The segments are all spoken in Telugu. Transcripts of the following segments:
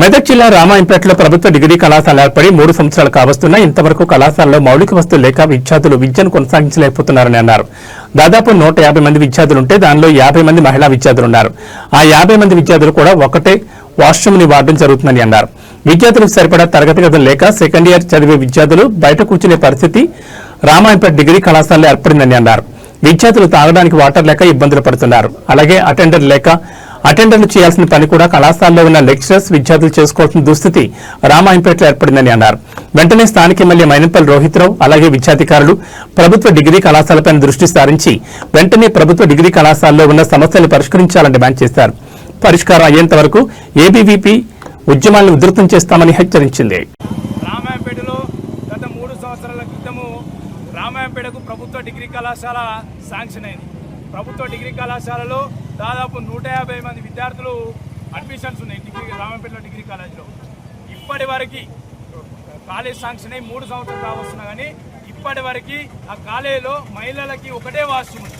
మెదక్ జిల్లా రామాయంపేటలో ప్రభుత్వ డిగ్రీ కళాశాల ఏర్పడి 3 సంవత్సరాలు కావస్తున్నా ఇంతవరకు కళాశాలలో మౌలిక వస్తువులు లేక విద్యార్థులు విద్యను కొనసాగించలేకపోతున్నారని అన్నారు. దాదాపు 150 మంది విద్యార్థులుంటే దానిలో 50 మంది మహిళా విద్యార్థులున్నారు. ఆ 50 మంది విద్యార్థులు కూడా ఒకటే వాష్రూమ్ని వాడడం జరుగుతుందని అన్నారు. విద్యార్థులకు సరిపడా తరగతి గదులు లేక సెకండ్ ఇయర్ చదివే విద్యార్థులు బయట కూర్చునే పరిస్థితి రామాయంపేట డిగ్రీ కళాశాలలో ఏర్పడిందని అన్నారు. విద్యార్థులు తాగడానికి వాటర్ లేక ఇబ్బందులు పడుతున్నారు. అలాగే అటెండర్లు చేయాల్సిన పని కూడా కళాశాలలో ఉన్న లెక్చరర్స్ విద్యార్థులు చేసుకోవాల్సిన దుస్థితి రామాయంపేటలో ఏర్పడిందని అన్నారు. వెంటనే స్థానిక ఎమ్మెల్యే మైనంపల్లి రోహిత్రావు అలాగే విద్యాధికారులు ప్రభుత్వ డిగ్రీ కళాశాలపై దృష్టి సారించి వెంటనే ప్రభుత్వ డిగ్రీ కళాశాలలో ఉన్న సమస్యలు పరిష్కరించాలని డిమాండ్ చేశారు. పరిష్కారం అయ్యేంత వరకు ఏబీవీపీ ఉద్యమాలను ఉధృతం చేస్తామని హెచ్చరించింది. రామాయంపేటలో గత 3 సంవత్సరాల క్రితము రామాయంపేటకు ప్రభుత్వ డిగ్రీ కళాశాల శాంక్షన్ అయింది. ప్రభుత్వ డిగ్రీ కళాశాలలో దాదాపు 150 మంది విద్యార్థులు అడ్మిషన్స్ ఉన్నాయి రామాయంపేటలో డిగ్రీ కాలేజీలో. ఇప్పటి వరకు కాలేజ్ శాంక్షన్ అయ్యి 3 సంవత్సరాలు కావస్తున్నా కానీ ఇప్పటి వరకు ఆ కాలేజీలో మహిళలకి ఒకటే వాష్రూమ్ ఉంది.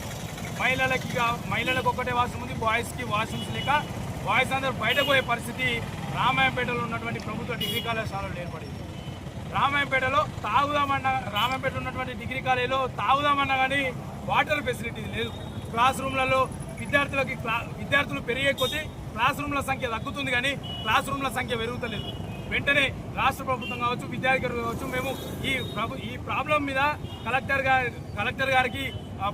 మహిళలకు ఒకటే వాష్రూమ్ ఉంది. బాయ్స్కి వాష్రూమ్స్ లేక బాయ్స్ అందరూ బయటకు పోయే పరిస్థితి రామాయంపేటలో ఉన్నటువంటి ప్రభుత్వ డిగ్రీ కళాశాలలో ఏర్పడింది. రామాయంపేటలో రామాయంపేటలో ఉన్నటువంటి డిగ్రీ కాలేజీలో తాగుదామన్నా కానీ వాటర్ ఫెసిలిటీ లేదు. క్లాస్ రూమ్లలో విద్యార్థులు పెరిగే కొద్దీ క్లాస్ రూమ్ల సంఖ్య తగ్గుతుంది కానీ క్లాస్ రూమ్ల సంఖ్య పెరుగుతలేదు. వెంటనే రాష్ట్ర ప్రభుత్వం కావచ్చు, విద్యాధికారులు కావచ్చు, మేము ఈ ప్రాబ్లం మీద కలెక్టర్ గారికి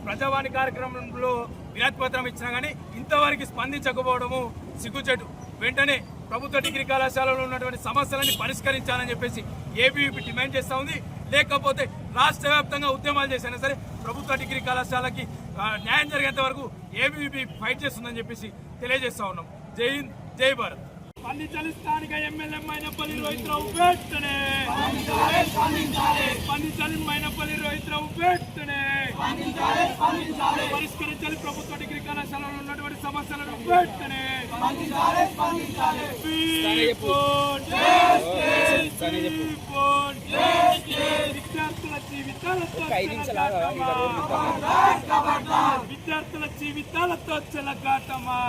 ప్రజావాణి కార్యక్రమంలో వినతి పత్రం ఇచ్చినా కానీ ఇంతవరకు స్పందించకపోవడము సిగ్గుచేటు. వెంటనే ప్రభుత్వ డిగ్రీ కళాశాలలో ఉన్నటువంటి సమస్యలని పరిష్కరించాలని చెప్పేసి ఏబీవీపీ డిమాండ్ చేస్తూ ఉంది. లేకపోతే రాష్ట్ర వ్యాప్తంగా ఉద్యమాలు చేసినా సరే ప్రభుత్వ డిగ్రీ కళాశాలకి న్యాయం జరిగేంత వరకు ఏబీవీపీ ఫైట్ చేస్తుందని చెప్పేసి తెలియజేస్తా ఉన్నాం. జై హింద్, జై భారత్. స్పందించాలి స్థానిక ఎమ్మెల్యే మైనంపల్లి రోహిత్రావు వెంటనే. స్పందించాలి మైనంపల్లి రోహిత్రావు వెంటనే. పరిష్కరించాలి ప్రభుత్వ డిగ్రీ కళాశాలలో ఉన్నటువంటి సమస్యలను వెంటనే. విద్యార్థుల జీవితాలతో చెలగాటమా.